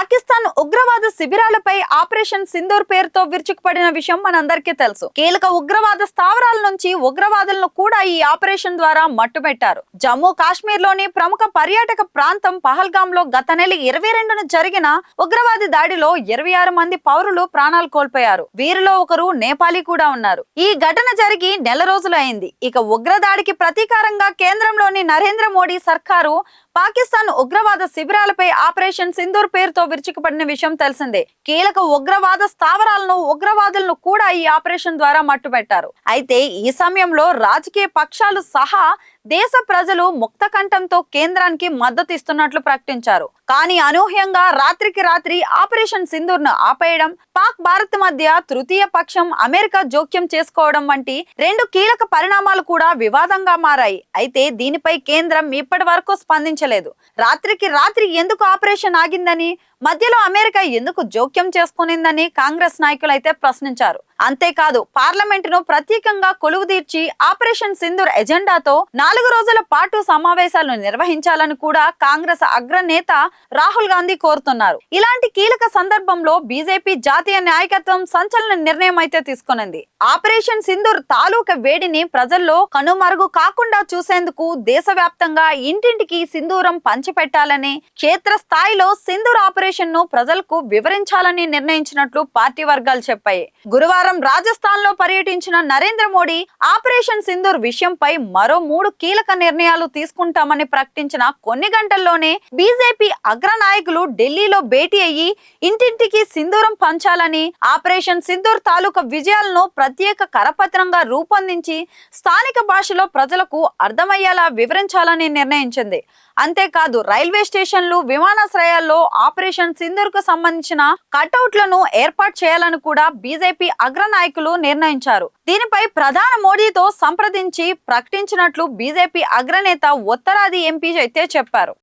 పాకిస్తాన్ ఉగ్రవాద శిబిరాలపై ఆపరేషన్ సింధూర్ పేరుతో విరుచుకుపడిన విషయం మనందరికీ తెలుసు. కీలక ఉగ్రవాద స్థావరాల నుంచి ఉగ్రవాదులను కూడా ఈ ఆపరేషన్ ద్వారా మట్టుబెట్టారు. జమ్మూ కాశ్మీర్ లోని ప్రముఖ పర్యాటక ప్రాంతం పహల్గామ్ లో గత నెల 22న జరిగిన ఉగ్రవాది దాడిలో 26 మంది పౌరులు ప్రాణాలు కోల్పోయారు. వీరిలో ఒకరు నేపాలీ కూడా ఉన్నారు. ఈ ఘటన జరిగి నెల రోజులు అయింది. ఇక ఉగ్రదాడికి ప్రతీకారంగా కేంద్రంలోని నరేంద్ర మోడీ సర్కారు పాకిస్తాన్ ఉగ్రవాద శిబిరాలపై ఆపరేషన్ సింధూర్ పేరుతో విరుచుకుపడిన విషయం తెలిసిందే. కీలక ఉగ్రవాద స్థావరాలను ఉగ్రవాదులను కూడా ఈ ఆపరేషన్ ద్వారా మట్టుబెట్టారు. అయితే ఈ సమయంలో రాజకీయ పక్షాలు సహా దేశ ప్రజలు ముక్త కంఠంతో కేంద్రానికి మద్దతు ఇస్తున్నట్లు ప్రకటించారు. కానీ అనూహ్యంగా రాత్రికి రాత్రి ఆపరేషన్ సింధూర్ ను ఆపేయడం, పాక్ భారత్ మధ్య తృతీయ పక్షం అమెరికా జోక్యం చేసుకోవడం వంటి రెండు కీలక పరిణామాలు కూడా వివాదంగా మారాయి. అయితే దీనిపై కేంద్రం ఇప్పటి వరకు స్పందించలేదు. రాత్రికి రాత్రి ఎందుకు ఆపరేషన్ ఆగిందని, మధ్యలో అమెరికా ఎందుకు జోక్యం చేసుకునిందని కాంగ్రెస్ నాయకులు అయితే ప్రశ్నించారు. అంతేకాదు పార్లమెంటును ప్రత్యేకంగా కొలువుదీర్చి ఆపరేషన్ సింధూర్ ఎజెండాతో 4 రోజుల పాటు సమావేశాలను నిర్వహించాలని కూడా కాంగ్రెస్ అగ్రనేత రాహుల్ గాంధీ కోరుతున్నారు. ఇలాంటి కీలక సందర్భంలో బీజేపీ జాతీయ నాయకత్వం సంచలన నిర్ణయం అయితే తీసుకునింది. ఆపరేషన్ సింధూర్ తాలూకా వేడిని ప్రజల్లో కనుమరుగు కాకుండా చూసేందుకు దేశవ్యాప్తంగా ఇంటింటికి సింధూరం పంచిపెట్టాలని, క్షేత్ర స్థాయిలో సింధూర్ ఆపరేషన్ ను ప్రజలకు వివరించాలని నిర్ణయించినట్లు పార్టీ వర్గాలు చెప్పాయి. గురువారం రాజస్థాన్ లో పర్యటించిన నరేంద్ర మోడీ ఆపరేషన్ సింధూర్ విషయంపై మరో 3 కీలక నిర్ణయాలు తీసుకుంటామని ప్రకటించిన కొన్ని గంటల్లోనే బీజేపీ అగ్ర నాయకులు ఢిల్లీలో భేటీ అయ్యి ఇంటింటికి సింధూరం పంచాలని, ఆపరేషన్ సింధూర్ తాలూకా విజయాలను ప్రత్యేక కరపత్రంగా రూపొందించి స్థానిక భాషలో ప్రజలకు అర్థమయ్యేలా వివరించాలని నిర్ణయించింది. అంతేకాదు రైల్వే స్టేషన్లు, విమానాశ్రయాల్లో ఆపరేషన్ సింధూర్ కు సంబంధించిన కటౌట్లను ఏర్పాటు చేయాలని కూడా బీజేపీ అగ్ర నాయకులు నిర్ణయించారు. దీనిపై ప్రధాని మోడీతో సంప్రదించి ప్రకటించినట్లు బీజేపీ అగ్రనేత ఉత్తరాది ఎంపీ అయితే చెప్పారు.